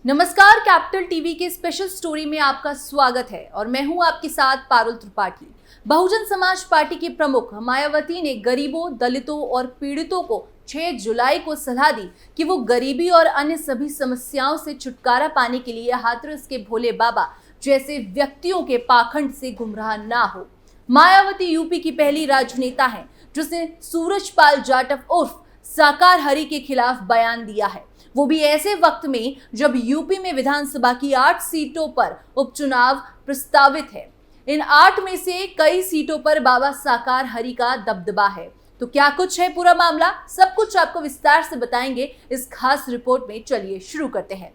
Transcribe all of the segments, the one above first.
नमस्कार, capital TV के special story में आपका स्वागत है और मैं हूं आपके साथ पारुल त्रिपाठी। बहुजन समाज पार्टी की प्रमुख मायावती ने गरीबों, दलितों और पीड़ितों को 6 जुलाई को सलाह दी कि वो गरीबी और अन्य सभी समस्याओं से छुटकारा पाने के लिए हाथरस के भोले बाबा जैसे व्यक्तियों के पाखंड से गुमराह ना हो। मायावती यूपी की पहली राजनेता है जिसने सूरजपाल जाटव उर्फ साकार हरि के खिलाफ बयान दिया है, वो भी ऐसे वक्त में जब यूपी में विधानसभा की 8 सीटों पर उपचुनाव प्रस्तावित है। इन 8 में से कई सीटों पर बाबा साकार हरि का दबदबा है। तो क्या कुछ है पूरा मामला, सब कुछ आपको विस्तार से बताएंगे इस खास रिपोर्ट में। चलिए शुरू करते हैं।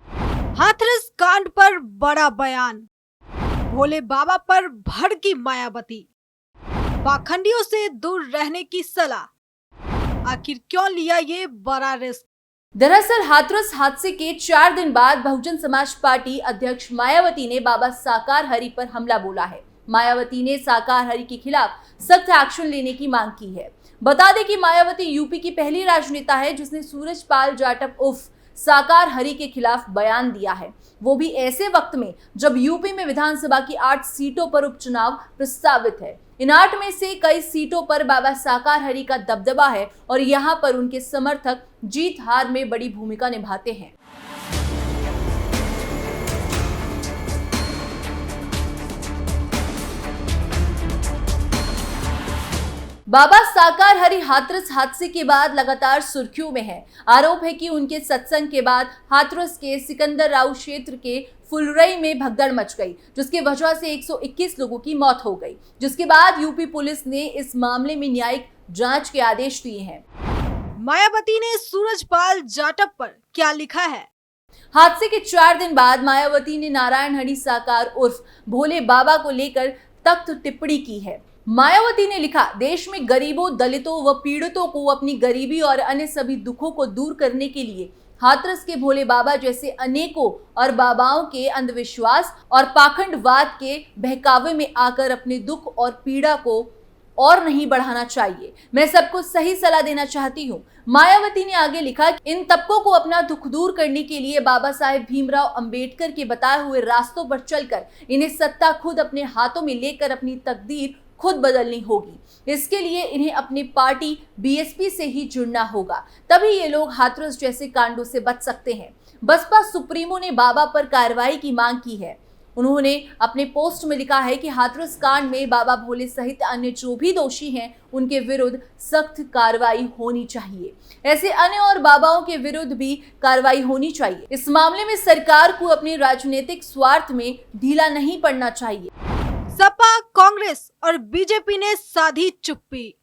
हाथरस कांड पर बड़ा बयान, भोले बाबा पर भड़की मायावती, पाखंडियों से दूर रहने की सलाह। आखिर क्यों लिया ये बड़ा रिस्क? दरअसल हाथरस हादसे के 4 दिन बाद बहुजन समाज पार्टी अध्यक्ष मायावती ने बाबा साकार हरि पर हमला बोला है। मायावती ने साकार हरि के खिलाफ सख्त एक्शन लेने की मांग की है। बता दें कि मायावती यूपी की पहली राजनेता है जिसने सूरजपाल जाटव उर्फ साकार हरि के खिलाफ बयान दिया है, वो भी ऐसे वक्त में जब यूपी में विधानसभा की 8 सीटों पर उपचुनाव प्रस्तावित है। इन 8 में से कई सीटों पर बाबा साकार हरि का दबदबा है और यहाँ पर उनके समर्थक जीत हार में बड़ी भूमिका निभाते हैं। बाबा साकार हरि हाथरस हादसे के बाद लगातार सुर्खियों में है। आरोप है कि उनके सत्संग के बाद हाथरस के सिकंदर राव क्षेत्र के फुलरई में भगदड़ मच गई, जिसकी वजह से 121 लोगों की मौत हो गई, जिसके बाद यूपी पुलिस ने इस मामले में न्यायिक जांच के आदेश दिए हैं। मायावती ने सूरजपाल जाटव पर क्या लिखा है? हादसे के 4 दिन बाद मायावती ने नारायण हरि साकार उर्फ भोले बाबा को लेकर तख्त टिप्पणी की है। मायावती ने लिखा, देश में गरीबों, दलितों व पीड़ितों को अपनी गरीबी और अन्य सभी दुखों को दूर करने के लिए हाथरस के भोले बाबा जैसे अनेकों और बाबाओं के अंधविश्वास और पाखंडवाद के बहकावे में आकर अपने दुख और पीड़ा को और नहीं बढ़ाना चाहिए। मैं सबको सही सलाह देना चाहती हूँ। मायावती ने आगे लिखा, इन तबकों को अपना दुख दूर करने के लिए बाबा साहेब भीमराव अंबेडकर के बताए हुए रास्तों पर चलकर इन्हें सत्ता खुद अपने हाथों में लेकर अपनी तकदीर खुद बदलनी होगी। इसके लिए इन्हें अपनी पार्टी बीएसपी से ही जुड़ना होगा, तभी ये लोग हाथरस जैसे कांडों से बच सकते हैं। बसपा सुप्रीमो ने बाबा पर कार्रवाई की मांग की है। उन्होंने अपने पोस्ट में लिखा है कि हाथरस कांड में बाबा भोले सहित अन्य जो भी दोषी हैं उनके विरुद्ध सख्त कार्रवाई होनी चाहिए। ऐसे अन्य और बाबाओं के विरुद्ध भी कार्रवाई होनी चाहिए। इस मामले में सरकार को अपने राजनीतिक स्वार्थ में ढीला नहीं पड़ना चाहिए। सपा, कांग्रेस और बीजेपी ने साधी चुप्पी।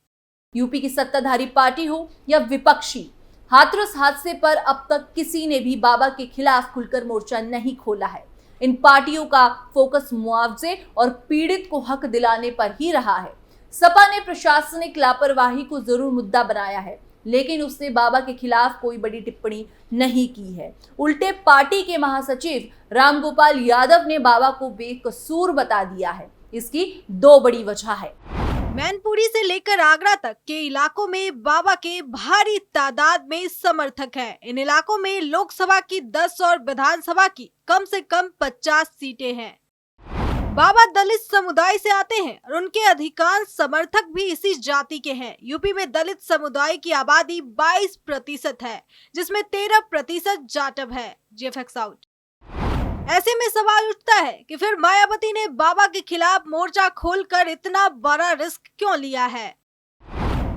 यूपी की सत्ताधारी पार्टी हो या विपक्षी, हाथरस हादसे पर अब तक किसी ने भी बाबा के खिलाफ खुलकर मोर्चा नहीं खोला है। इन पार्टियों का फोकस मुआवजे और पीड़ित को हक दिलाने पर ही रहा है। सपा ने प्रशासनिक लापरवाही को जरूर मुद्दा बनाया है, लेकिन उसने बाबा के खिलाफ कोई बड़ी टिप्पणी नहीं की है। उल्टे पार्टी के महासचिव रामगोपाल यादव ने बाबा को बेकसूर बता दिया है। इसकी 2 बड़ी वजह है। मैनपुरी से लेकर आगरा तक के इलाकों में बाबा के भारी तादाद में समर्थक हैं। इन इलाकों में लोकसभा की 10 और विधानसभा की कम से कम 50 सीटें हैं। बाबा दलित समुदाय से आते हैं और उनके अधिकांश समर्थक भी इसी जाति के हैं। यूपी में दलित समुदाय की आबादी 22% है, जिसमें 13% जाटव है। GFX out. ऐसे में सवाल उठता है कि फिर मायावती ने बाबा के खिलाफ मोर्चा खोलकर इतना बड़ा रिस्क क्यों लिया है?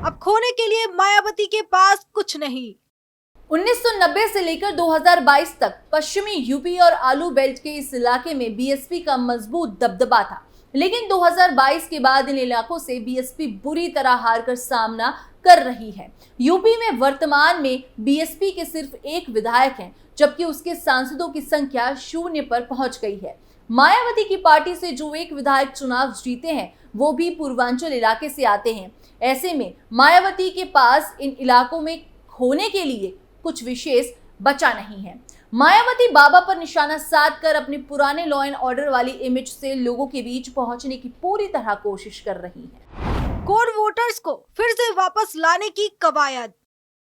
अब खोने के लिए मायावती के पास कुछ नहीं। 1990 से लेकर 2022 तक पश्चिमी यूपी और आलू बेल्ट के इस इलाके में बीएसपी का मजबूत दबदबा था, लेकिन 2022 के बाद इन इलाकों से बीएसपी बुरी तरह हार कर सामना कर रही है। यूपी में वर्तमान में बीएसपी के सिर्फ 1 विधायक हैं, जबकि उसके सांसदों की संख्या 0 पर पहुंच गई है। मायावती की पार्टी से जो 1 विधायक चुनाव जीते हैं वो भी पूर्वांचल इलाके से आते हैं। ऐसे में मायावती के पास इन इलाकों में खोने के लिए कुछ विशेष बचा नहीं है। मायावती बाबा पर निशाना साध कर अपने पुराने लॉ एंड ऑर्डर वाली इमेज से लोगों के बीच पहुंचने की पूरी तरह कोशिश कर रही है। कोर वोटर्स को फिर से वापस लाने की कवायद।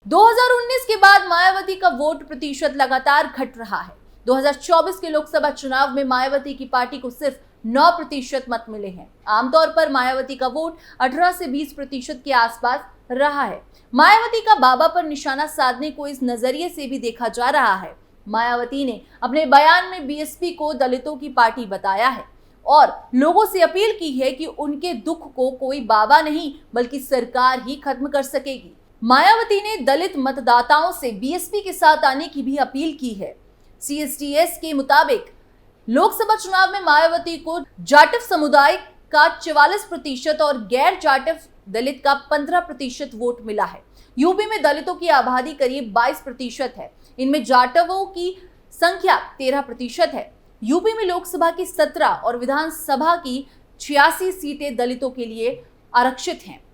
2019 के बाद मायावती का वोट प्रतिशत लगातार घट रहा है। 2024 के लोकसभा चुनाव में मायावती की पार्टी को सिर्फ 9% मत मिले हैं। आमतौर पर मायावती का वोट 18 से 20% के आसपास रहा है। मायावती का बाबा पर निशाना साधने को इस नजरिए से भी देखा जा रहा है। मायावती ने अपने बयान में बीएसपी को दलितों की पार्टी बताया है और लोगों से अपील की है कि उनके दुख को कोई बाबा नहीं बल्कि सरकार ही खत्म कर सकेगी। मायावती ने दलित मतदाताओं से बीएसपी के साथ आने की भी अपील की है। सीएसटीएस के मुताबिक लोकसभा चुनाव में मायावती को जाटव समुदाय का 44% और गैर जाटव दलित का 15% वोट मिला है। यूपी में दलितों की आबादी करीब 22% है। इनमें जाटवों की संख्या 13% है। यूपी में लोकसभा की 17 और विधानसभा की 86 सीटें दलितों के लिए आरक्षित हैं।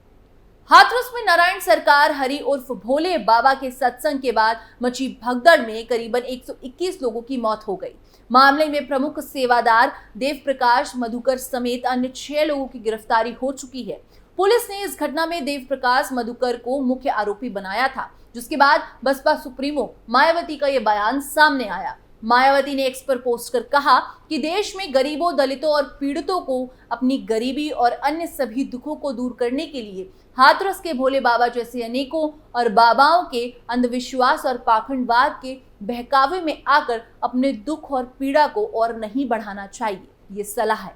हाथरस में नारायण सरकार हरि उर्फ भोले बाबा के सत्संग के बाद मची भगदड़ में करीबन 121 लोगों की मौत हो गई। मामले में प्रमुख सेवादार देव प्रकाश मधुकर समेत अन्य 6 लोगों की गिरफ्तारी हो चुकी है। पुलिस ने इस घटना में देव प्रकाश मधुकर को मुख्य आरोपी बनाया था, जिसके बाद बसपा सुप्रीमो मायावती का यह बयान सामने आया। मायावती ने एक्स पर पोस्ट कर कहा कि देश में गरीबों, दलितों और पीड़ितों को अपनी गरीबी और अन्य सभी दुखों को दूर करने के लिए हाथरस के भोले बाबा जैसे अनेकों और बाबाओं के अंधविश्वास और पाखंडवाद के बहकावे में आकर अपने दुख और पीड़ा को और नहीं बढ़ाना चाहिए, ये सलाह है।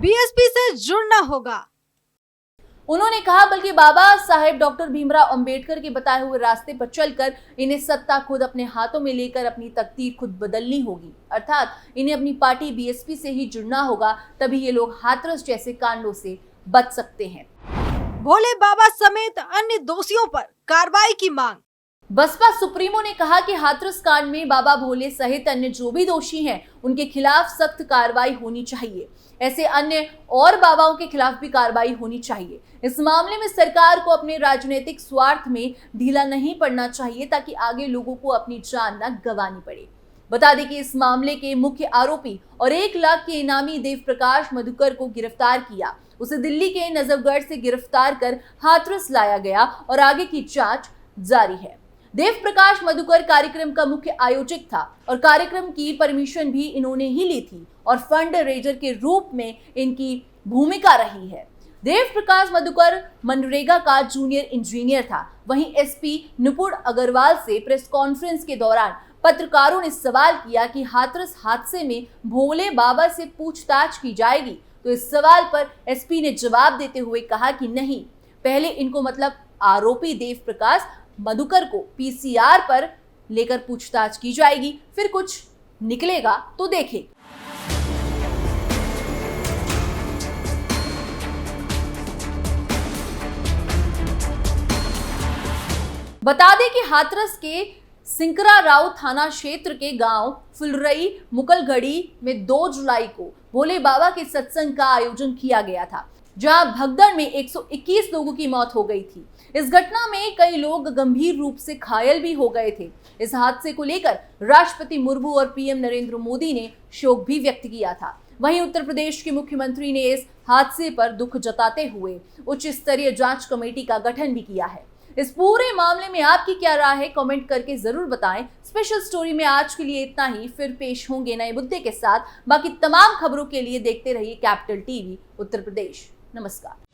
बीएसपी से जुड़ना होगा। उन्होंने कहा बल्कि बाबा साहेब डॉक्टर भीमराव अंबेडकर के बताए हुए रास्ते पर चलकर इन्हें सत्ता खुद अपने हाथों में लेकर अपनी तकदीर खुद बदलनी होगी, अर्थात इन्हें अपनी पार्टी बीएसपी से ही जुड़ना होगा, तभी ये लोग हाथरस जैसे कांडों से बच सकते हैं। भोले बाबा समेत अन्य दोषियों पर कार्रवाई की मांग। बसपा सुप्रीमो ने कहा कि हाथरस कांड में बाबा भोले सहित अन्य जो भी दोषी हैं, उनके खिलाफ सख्त कार्रवाई होनी चाहिए। ऐसे अन्य और बाबाओं के खिलाफ भी कार्रवाई होनी चाहिए। इस मामले में सरकार को अपने राजनीतिक स्वार्थ में ढीला नहीं पड़ना चाहिए ताकि आगे लोगों को अपनी जान न गंवानी पड़े। बता दें कि इस मामले के मुख्य आरोपी और 1 लाख के इनामी देव प्रकाश मधुकर को गिरफ्तार किया। उसे दिल्ली के नजफगढ़ से गिरफ्तार कर हाथरस लाया गया और आगे की जांच जारी है। देव प्रकाश मधुकर कार्यक्रम का मुख्य आयोजक था और कार्यक्रम की परमिशन भी इन्होंने ही ली थी और फंड रेजर के रूप में इनकी भूमिका रही है। देव प्रकाश मधुकर मनरेगा का जूनियर इंजीनियर था। वहीं एसपी नुपुर अग्रवाल से प्रेस कॉन्फ्रेंस के दौरान पत्रकारों ने सवाल किया कि हाथरस हादसे में भोले बाबा से पूछताछ की जाएगी, तो इस सवाल पर एसपी ने जवाब देते हुए कहा कि नहीं, पहले इनको मतलब आरोपी देव प्रकाश मधुकर को पीसीआर पर लेकर पूछताछ की जाएगी, फिर कुछ निकलेगा तो देखें। बता दें कि हाथरस के सिंकरा राव थाना क्षेत्र के गांव फुलरई मुकलगढ़ी में 2 जुलाई को भोले बाबा के सत्संग का आयोजन किया गया था, जहां भगदड़ में 121 लोगों की मौत हो गई थी। इस घटना में कई लोग गंभीर रूप से घायल भी हो गए थे। इस हादसे को लेकर राष्ट्रपति मुर्मू और पीएम नरेंद्र मोदी ने शोक भी व्यक्त किया था। वहीं उत्तर प्रदेश के मुख्यमंत्री ने इस हादसे पर दुख जताते हुए उच्च स्तरीय जांच कमेटी का गठन भी किया है। इस पूरे मामले में आपकी क्या राय है, कमेंट करके जरूर बताएं। स्पेशल स्टोरी में आज के लिए इतना ही, फिर पेश होंगे नए मुद्दे के साथ। बाकी तमाम खबरों के लिए देखते रहिए कैपिटल टीवी उत्तर प्रदेश। नमस्कार।